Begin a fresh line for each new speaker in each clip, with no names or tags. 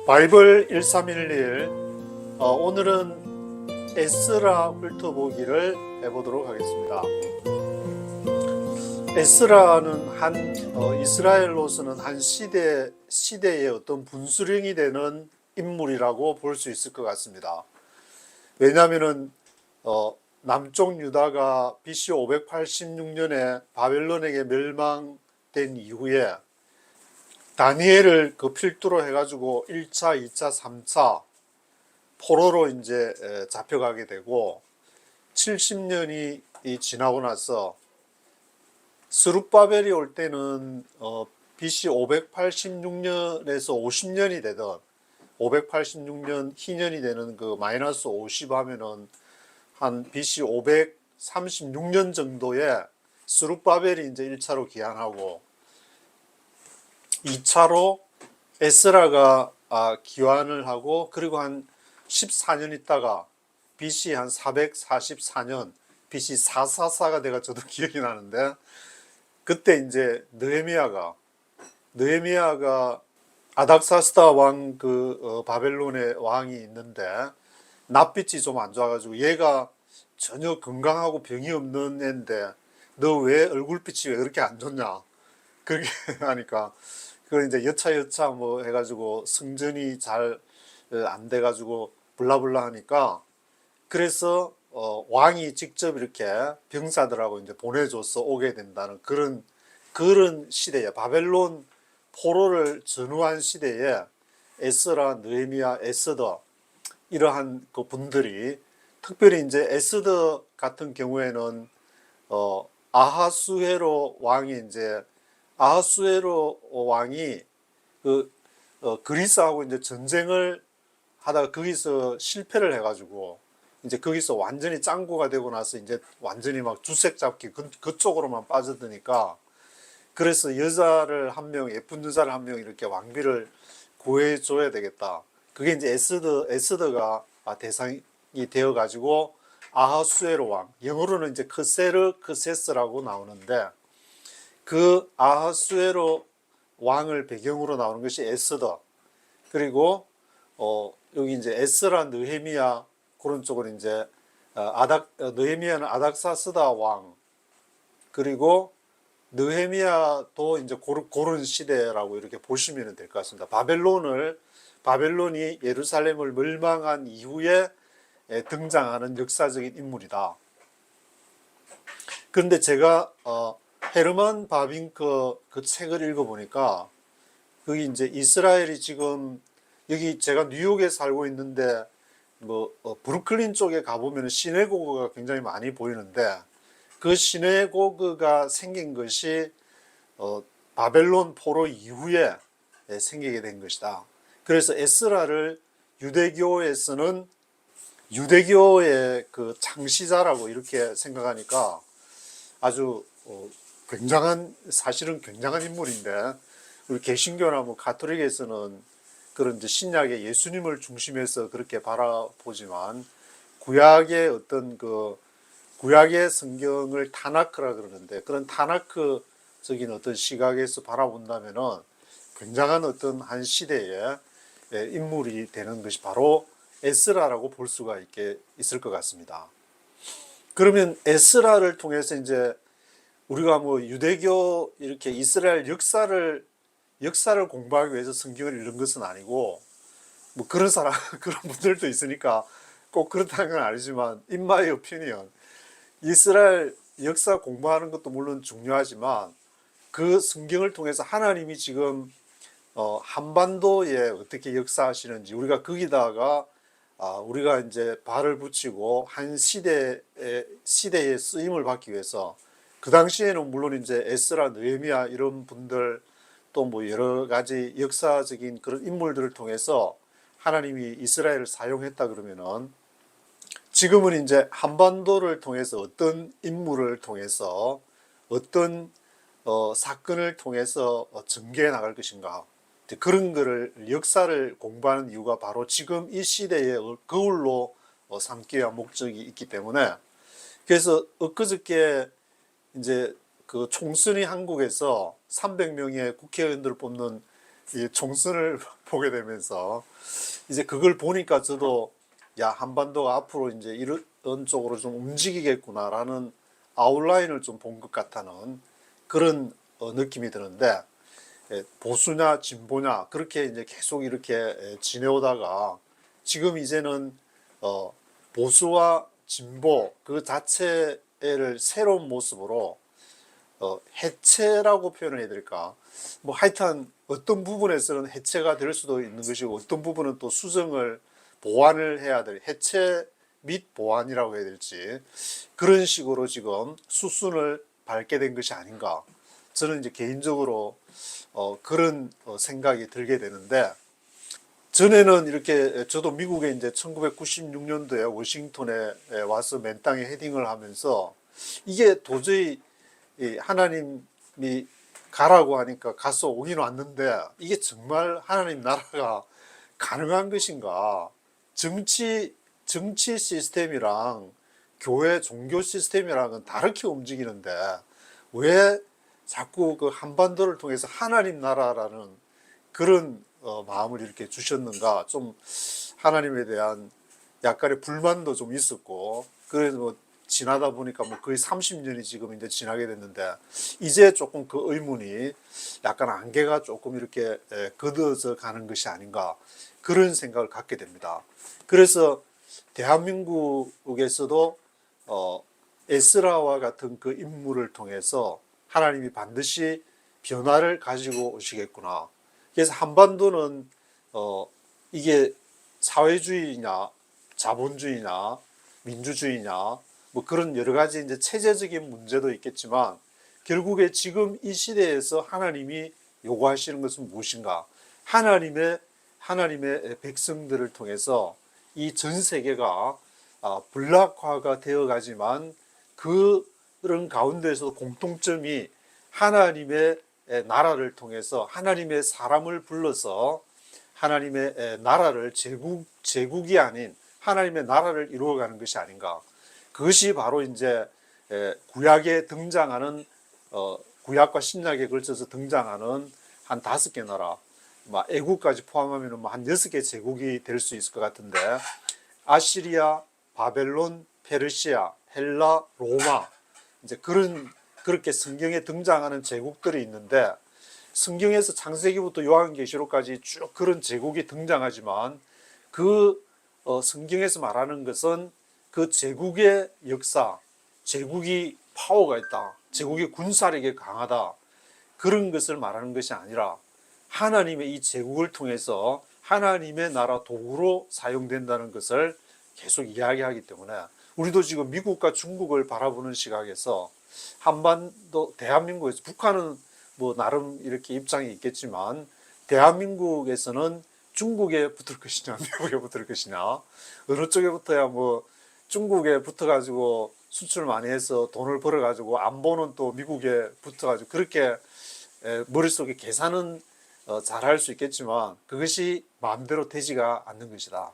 바이블 1311 오늘은 에스라 훑어보기를 해보도록 하겠습니다. 에스라는 이스라엘로서는 한 시대의 어떤 분수령이 되는 인물이라고 볼 수 있을 것 같습니다. 왜냐하면 남쪽 유다가 BC 586년에 바벨론에게 멸망된 이후에 다니엘을 그 필두로 해가지고 1차, 2차, 3차 포로로 이제 잡혀가게 되고 70년이 지나고 나서 스룹바벨이 올 때는 BC 586년에서 50년이 되던 586년 희년이 되는 그 마이너스 50 하면은 한 BC 536년 정도에 스룹바벨이 이제 1차로 기한하고 2차로 에스라가 기환을 하고, 그리고 한 14년 있다가 BC 한 444년 BC 444가 내가 저도 기억이 나는데, 그때 이제 느헤미야가 아닥사스다 왕 바벨론의 왕이 있는데 낯빛이 좀 안 좋아가지고, 얘가 전혀 건강하고 병이 없는 애인데 너 왜 얼굴빛이 왜 그렇게 안 좋냐 그렇게 하니까, 그걸 이제 여차 뭐 해가지고 승전이 잘 안 돼가지고 블라블라 하니까, 그래서 왕이 직접 이렇게 병사들하고 이제 보내줘서 오게 된다는 그런 시대에, 바벨론 포로를 전후한 시대에 에스라, 느헤미야, 에스더 이러한 그 분들이, 특별히 이제 에스더 같은 경우에는 아하수에로 왕이 그리스하고 이제 전쟁을 하다가 거기서 실패를 해가지고 이제 거기서 완전히 짱구가 되고 나서 이제 완전히 막 주색 잡기 그쪽으로만 빠져드니까, 그래서 여자를 한 명, 예쁜 여자를 한 명 이렇게 왕비를 구해줘야 되겠다. 그게 이제 에스더가 대상이 되어가지고 아하수에로 왕, 영어로는 이제 크세스라고 나오는데, 그 아하수에로 왕을 배경으로 나오는 것이 에스더, 그리고 여기 이제 에스라, 느헤미야 그런 쪽은 이제 느헤미야는 아닥사스다 왕, 그리고 느헤미야도 이제 그런 시대라고 이렇게 보시면 될 것 같습니다. 바벨론이 예루살렘을 멸망한 이후에 등장하는 역사적인 인물이다. 그런데 제가 헤르만 바빙크 그 책을 읽어보니까, 거기 이제 이스라엘이 지금, 여기 제가 뉴욕에 살고 있는데 브루클린 쪽에 가보면 시내고그가 굉장히 많이 보이는데, 그 시내고그가 생긴 것이 바벨론 포로 이후에 생기게 된 것이다. 그래서 에스라를 유대교에서는 유대교의 그 창시자라고 이렇게 생각하니까 아주 사실은 굉장한 인물인데, 우리 개신교나 뭐 가톨릭에서는 그런 이제 신약의 예수님을 중심해서 그렇게 바라보지만, 구약의 성경을 타나크라 그러는데, 그런 타나크적인 어떤 시각에서 바라본다면은 굉장한 어떤 한 시대의 인물이 되는 것이 바로 에스라라고 볼 수가 있을 것 같습니다. 그러면 에스라를 통해서 이제 우리가 뭐 유대교 이렇게 이스라엘 역사를 공부하기 위해서 성경을 읽는 것은 아니고, 뭐 그런 분들도 있으니까 꼭 그렇다는 건 아니지만, in my opinion, 이스라엘 역사 공부하는 것도 물론 중요하지만, 그 성경을 통해서 하나님이 지금 한반도에 어떻게 역사하시는지, 우리가 거기다가 우리가 이제 발을 붙이고 한 시대의 쓰임을 받기 위해서, 그 당시에는 물론 이제 에스라, 느헤미야 이런 분들, 또 뭐 여러 가지 역사적인 그런 인물들을 통해서 하나님이 이스라엘을 사용했다 그러면은, 지금은 이제 한반도를 통해서 어떤 인물을 통해서 어떤 사건을 통해서 전개해 나갈 것인가, 그런 거를 역사를 공부하는 이유가 바로 지금 이 시대의 거울로 삼기 위한 목적이 있기 때문에, 그래서 엊그저께 이제 그 총선이 한국에서 300명의 국회의원들을 뽑는 이 총선을 보게 되면서 이제 그걸 보니까 저도 야, 한반도가 앞으로 이제 이런 쪽으로 좀 움직이겠구나라는 아웃라인을 좀 본 것 같다는 그런 느낌이 드는데, 보수냐 진보냐 그렇게 이제 계속 이렇게 지내오다가 지금 이제는 보수와 진보 그 자체를 새로운 모습으로 해체라고 표현을 해야 될까? 뭐 하여튼 어떤 부분에서는 해체가 될 수도 있는 것이고 어떤 부분은 또 수정을 보완을 해야 될 해체 및 보완이라고 해야 될지 그런 식으로 지금 수순을 밟게 된 것이 아닌가. 저는 이제 개인적으로 그런 생각이 들게 되는데, 전에는 이렇게 저도 미국에 이제 1996년도에 워싱턴에 와서 맨 땅에 헤딩을 하면서 이게 도저히 하나님이 가라고 하니까 가서 오긴 왔는데 이게 정말 하나님 나라가 가능한 것인가? 정치 시스템이랑 교회 종교 시스템이랑은 다르게 움직이는데 왜 자꾸 그 한반도를 통해서 하나님 나라라는 그런 마음을 이렇게 주셨는가? 좀 하나님에 대한 약간의 불만도 좀 있었고, 그래서 뭐 지나다 보니까 뭐 거의 30년이 지금 이제 지나게 됐는데 이제 조금 그 의문이 약간 안개가 조금 이렇게 걷어져 가는 것이 아닌가 그런 생각을 갖게 됩니다. 그래서 대한민국에서도 에스라와 같은 그 인물을 통해서 하나님이 반드시 변화를 가지고 오시겠구나. 그래서 한반도는 이게 사회주의냐 자본주의냐 민주주의냐 뭐 그런 여러 가지 이제 체제적인 문제도 있겠지만 결국에 지금 이 시대에서 하나님이 요구하시는 것은 무엇인가? 하나님의 백성들을 통해서 이 전 세계가 불락화가 되어가지만 그런 가운데에서도 공통점이 하나님의 나라를 통해서 하나님의 사람을 불러서 하나님의 나라를 제국이 아닌 하나님의 나라를 이루어가는 것이 아닌가. 그것이 바로 이제 구약에 등장하는 구약과 신약에 걸쳐서 등장하는 한 5개 나라, 애국까지 포함하면 한 6개 제국이 될 수 있을 것 같은데 아시리아, 바벨론, 페르시아, 헬라, 로마 이제 그렇게 성경에 등장하는 제국들이 있는데 성경에서 창세기부터 요한계시록까지 쭉 그런 제국이 등장하지만 그 성경에서 말하는 것은 그 제국의 역사, 제국이 파워가 있다, 제국이 군사력이 강하다 그런 것을 말하는 것이 아니라 하나님의 이 제국을 통해서 하나님의 나라 도구로 사용된다는 것을 계속 이야기하기 때문에 우리도 지금 미국과 중국을 바라보는 시각에서 한반도 대한민국에서 북한은 뭐 나름 이렇게 입장이 있겠지만 대한민국에서는 중국에 붙을 것이냐 미국에 붙을 것이냐 어느 쪽에 붙어야 뭐 중국에 붙어가지고 수출 많이 해서 돈을 벌어가지고 안보는 또 미국에 붙어가지고 그렇게 머릿속에 계산은 잘할 수 있겠지만 그것이 마음대로 되지가 않는 것이다.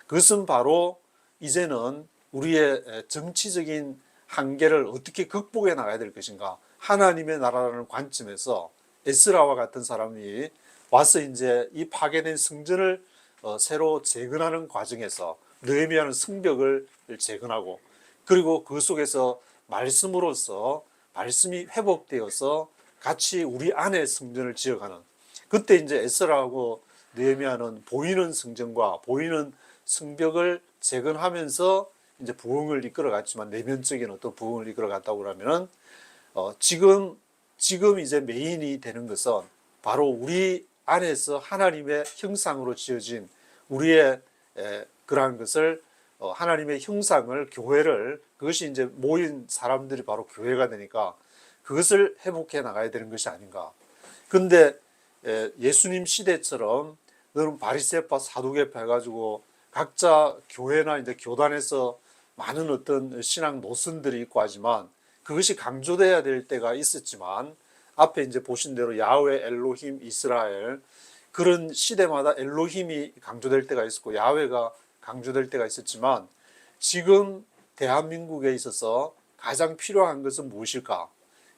그것은 바로 이제는 우리의 정치적인 한계를 어떻게 극복해 나가야 될 것인가. 하나님의 나라라는 관점에서 에스라와 같은 사람이 와서 이제 이 파괴된 성전을 새로 재건하는 과정에서 느헤미야는 성벽을 재건하고 그리고 그 속에서 말씀으로서 말씀이 회복되어서 같이 우리 안에 성전을 지어가는 그때 이제 에스라하고 느헤미야는 보이는 성전과 보이는 성벽을 재건하면서 이제 부흥을 이끌어갔지만 내면적인 어떤 부흥을 이끌어갔다고 그러면은 지금 이제 메인이 되는 것은 바로 우리 안에서 하나님의 형상으로 지어진 우리의 그러한 것을 하나님의 형상을 교회를 그것이 이제 모인 사람들이 바로 교회가 되니까 그것을 회복해 나가야 되는 것이 아닌가. 근데 예수님 시대처럼 너는 바리새파 사두개파 해가지고 각자 교회나 이제 교단에서 많은 어떤 신앙 노선들이 있고 하지만 그것이 강조돼야 될 때가 있었지만 앞에 이제 보신 대로 야훼, 엘로힘, 이스라엘 그런 시대마다 엘로힘이 강조될 때가 있었고 야훼가 강조될 때가 있었지만 지금 대한민국에 있어서 가장 필요한 것은 무엇일까?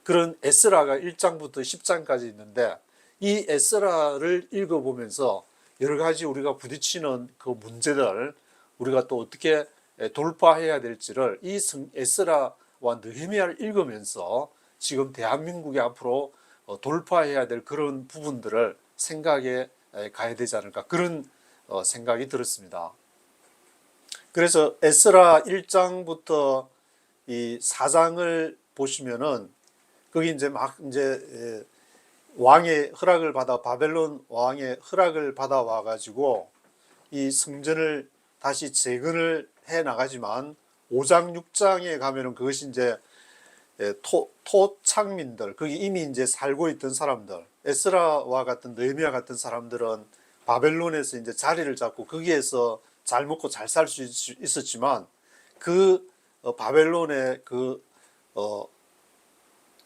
그런 에스라가 1장부터 10장까지 있는데 이 에스라를 읽어보면서 여러 가지 우리가 부딪히는 그 문제들, 우리가 또 어떻게 돌파해야 될지를 이 에스라와 느헤미야를 읽으면서 지금 대한민국이 앞으로 돌파해야 될 그런 부분들을 생각해 가야 되지 않을까, 그런 생각이 들었습니다. 그래서 에스라 1장부터 이 4장을 보시면은 거기 이제 막 이제 왕의 허락을 받아, 바벨론 왕의 허락을 받아 와 가지고 이 성전을 다시 재건을 해 나가지만 5장 6장에 가면은 그것이 이제 토착민들, 거기 이미 이제 살고 있던 사람들, 에스라와 같은 느헤미야 같은 사람들은 바벨론에서 이제 자리를 잡고 거기에서 잘 먹고 잘 살 수 있었지만 그 바벨론의 그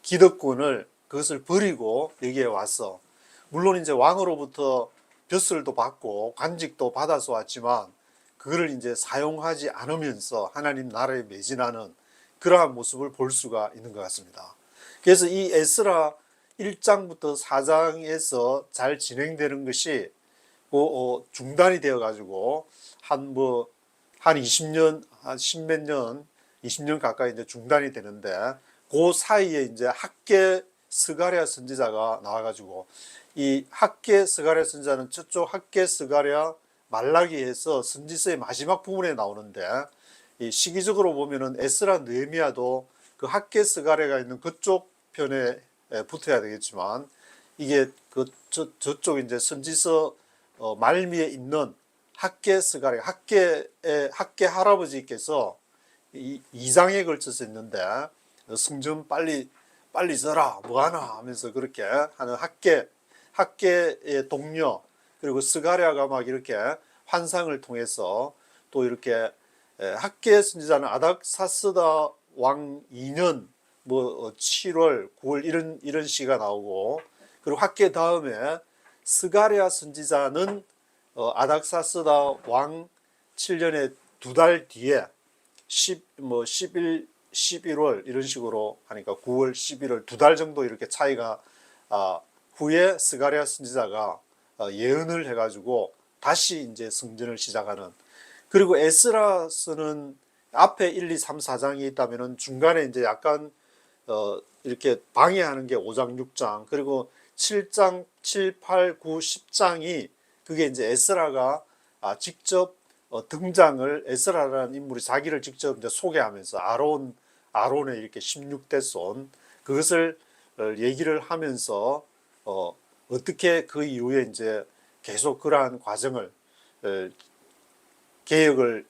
기득권을 그것을 버리고 여기에 와서, 물론 이제 왕으로부터 벼슬도 받고 관직도 받아서 왔지만 그거를 이제 사용하지 않으면서 하나님 나라에 매진하는 그러한 모습을 볼 수가 있는 것 같습니다. 그래서 이 에스라 1장부터 4장에서 잘 진행되는 것이 중단이 되어 가지고 한 20년, 한 10몇 년, 20년 가까이 이제 중단이 되는데, 그 사이에 이제 학개 스가랴 선지자가 나와가지고, 이 학개 스가랴 선지자는 저쪽 학개 스가랴 말라기에서 선지서의 마지막 부분에 나오는데, 이 시기적으로 보면은 에스라 느헤미야도 그 학개 스가랴가 있는 그쪽 편에 붙어야 되겠지만, 이게 저쪽 이제 선지서 말미에 있는 학개 스가랴, 학개 할아버지께서 이장에 걸쳐서 있는데, 성전 빨리 져라 뭐하나 하면서 그렇게 하는 학개의 동료, 그리고 스가랴가 막 이렇게 환상을 통해서 또 이렇게 학개 선지자는 아닥사스다 왕 2년 7월 9월 이런 시가 나오고, 그리고 학개 다음에 스가랴 선지자는 아닥사스다 왕 7년에 2달 뒤에 11월 이런 식으로 하니까 9월 11월 2달 정도 이렇게 차이가 후에 스가랴 선지자가 예언을 해가지고 다시 이제 성전을 시작하는. 그리고 에스라서는 앞에 1, 2, 3, 4장이 있다면은 중간에 이제 약간 이렇게 방해하는 게 5장 6장, 그리고 7장 7, 8, 9, 10장이 그게 이제 에스라가 직접 등장을, 에스라라는 인물이 자기를 직접 이제 소개하면서 아론의 이렇게 16대 손, 그것을 얘기를 하면서 어떻게 그 이후에 이제 계속 그러한 과정을, 개혁을,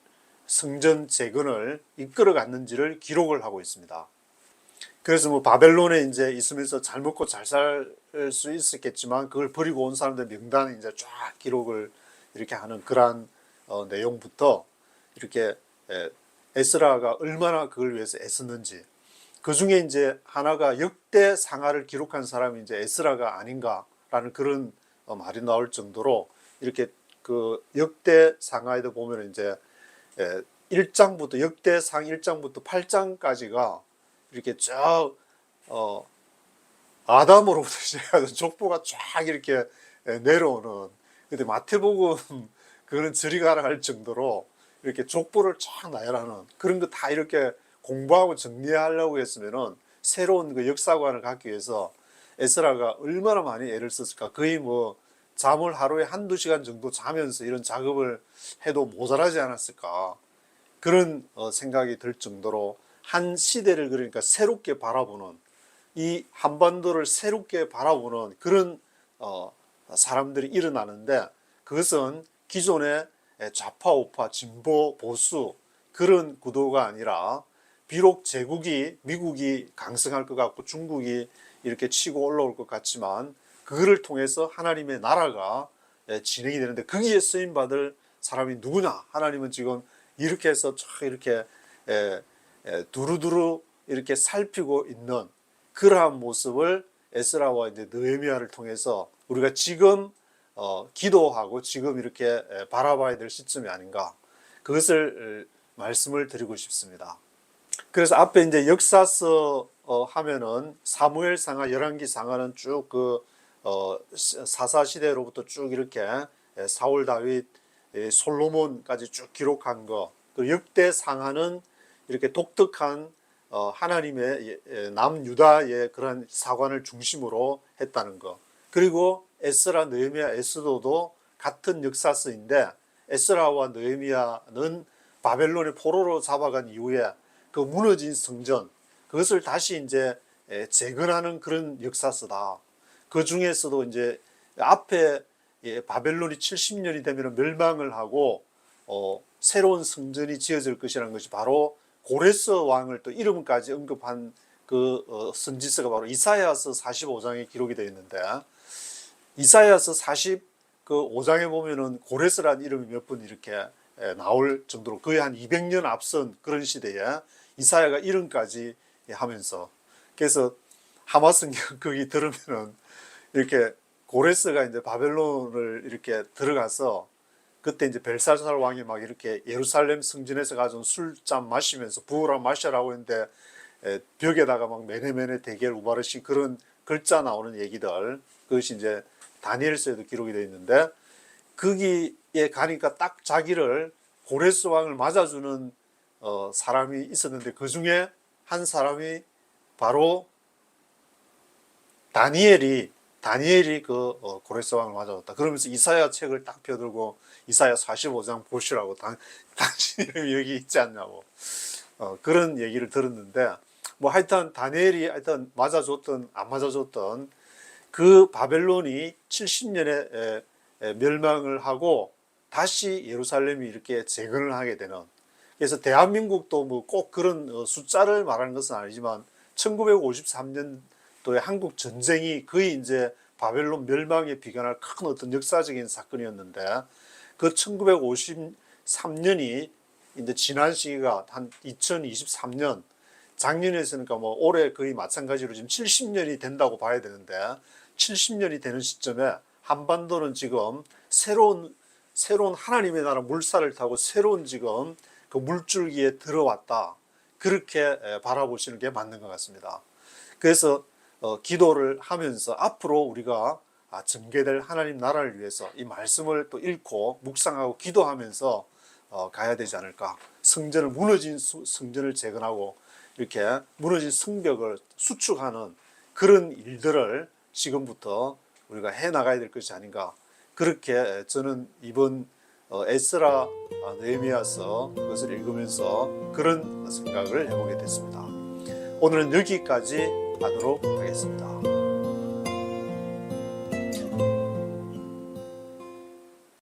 성전 재건을 이끌어 갔는지를 기록을 하고 있습니다. 그래서 바벨론에 이제 있으면서 잘 먹고 잘 살 수 있었겠지만 그걸 버리고 온 사람들 명단을 이제 쫙 기록을 이렇게 하는 그러한 내용부터 이렇게 에스라가 얼마나 그걸 위해서 애썼는지, 그 중에 이제 하나가 역대 상하를 기록한 사람이 이제 에스라가 아닌가라는 그런 말이 나올 정도로, 이렇게 그 역대 상하에도 보면 이제 1장부터 역대상 1장부터 8장까지가 이렇게 쭉 아담으로부터 시작해서 족보가 쫙 이렇게 내려오는. 근데 마태복음 그런 저리 가라 할 정도로 이렇게 족보를 쫙 나열하는 그런 거 다 이렇게 공부하고 정리하려고 했으면은 새로운 그 역사관을 갖기 위해서 에스라가 얼마나 많이 애를 썼을까. 거의 잠을 하루에 1-2시간 정도 자면서 이런 작업을 해도 모자라지 않았을까. 그런 생각이 들 정도로 한 시대를, 그러니까 새롭게 바라보는, 이 한반도를 새롭게 바라보는 그런 사람들이 일어나는데, 그것은 기존의 좌파 우파 진보 보수 그런 구도가 아니라, 비록 미국이 강성할 것 같고 중국이 이렇게 치고 올라올 것 같지만 그거를 통해서 하나님의 나라가 진행이 되는데, 거기에 쓰임받을 사람이 누구냐. 하나님은 지금 이렇게 해서 쫙 이렇게 두루두루 이렇게 살피고 있는 그러한 모습을 에스라와 이제 느헤미야를 통해서 우리가 지금 기도하고 지금 이렇게 바라봐야 될 시점이 아닌가, 그것을 말씀을 드리고 싶습니다. 그래서 앞에 이제 역사서 하면은 사무엘상하, 열왕기상하는 쭉 그 사사 시대로부터 쭉 이렇게 사울 다윗 솔로몬까지 쭉 기록한 거, 그 역대 상하는 이렇게 독특한 하나님의 남유다의 그런 사관을 중심으로 했다는 거. 그리고 에스라, 느헤미야, 에스더도 같은 역사서인데 에스라와 느헤미야는 바벨론의 포로로 잡아간 이후에 그 무너진 성전, 그것을 다시 이제 재건하는 그런 역사서다. 그 중에서도 이제 앞에 바벨론이 70년이 되면 멸망을 하고 새로운 성전이 지어질 것이라는 것이 바로 고레스 왕을 또 이름까지 언급한 그 선지서가 바로 이사야서 45장에 기록이 되어 있는데, 이사야서 45장에 보면은 고레스라는 이름이 몇 번 이렇게 나올 정도로 거의 한 200년 앞선 그런 시대에 이사야가 이름까지 하면서, 그래서 하마성경 거기 들으면은 이렇게 고레스가 이제 바벨론을 이렇게 들어가서 그때 이제 벨사살 왕이 막 이렇게 예루살렘 성전에서 가져온 술잔 마시면서 부으라 마셔라고 했는데 벽에다가 막 메네메네 대겔 우바르신 그런 글자 나오는 얘기들, 그것이 이제 다니엘서에도 기록이 되어 있는데, 거기에 가니까 딱 자기를 고레스 왕을 맞아주는 사람이 있었는데 그 중에 한 사람이 바로 다니엘이 그 고레스 왕을 맞아줬다. 그러면서 이사야 책을 딱 펴들고 이사야 45장 보시라고 당신 이름이 여기 있지 않냐고 그런 얘기를 들었는데, 뭐 하여튼 다니엘이 하여튼 맞아줬던 안 맞아줬던 그 바벨론이 70년에 멸망을 하고 다시 예루살렘이 이렇게 재건을 하게 되는, 그래서 대한민국도 뭐 꼭 그런 숫자를 말하는 것은 아니지만 1953년도에 한국 전쟁이 거의 이제 바벨론 멸망에 비견할 큰 어떤 역사적인 사건이었는데, 그 1953년이 이제 지난 시기가 한 2023년, 작년에서니까 뭐 올해 거의 마찬가지로 지금 70년이 된다고 봐야 되는데, 70년이 되는 시점에 한반도는 지금 새로운 하나님의 나라 물살을 타고 새로운 지금 그 물줄기에 들어왔다, 그렇게 바라보시는 게 맞는 것 같습니다. 그래서 기도를 하면서 앞으로 우리가 전개될 하나님 나라를 위해서 이 말씀을 또 읽고 묵상하고 기도하면서 가야 되지 않을까. 무너진 성전을 재건하고 이렇게 무너진 성벽을 수축하는 그런 일들을 지금부터 우리가 해 나가야 될 것이 아닌가. 그렇게 저는 이번 에스라 느헤미야서 그것을 읽으면서 그런 생각을 해보게 됐습니다. 오늘은 여기까지 하도록 하겠습니다.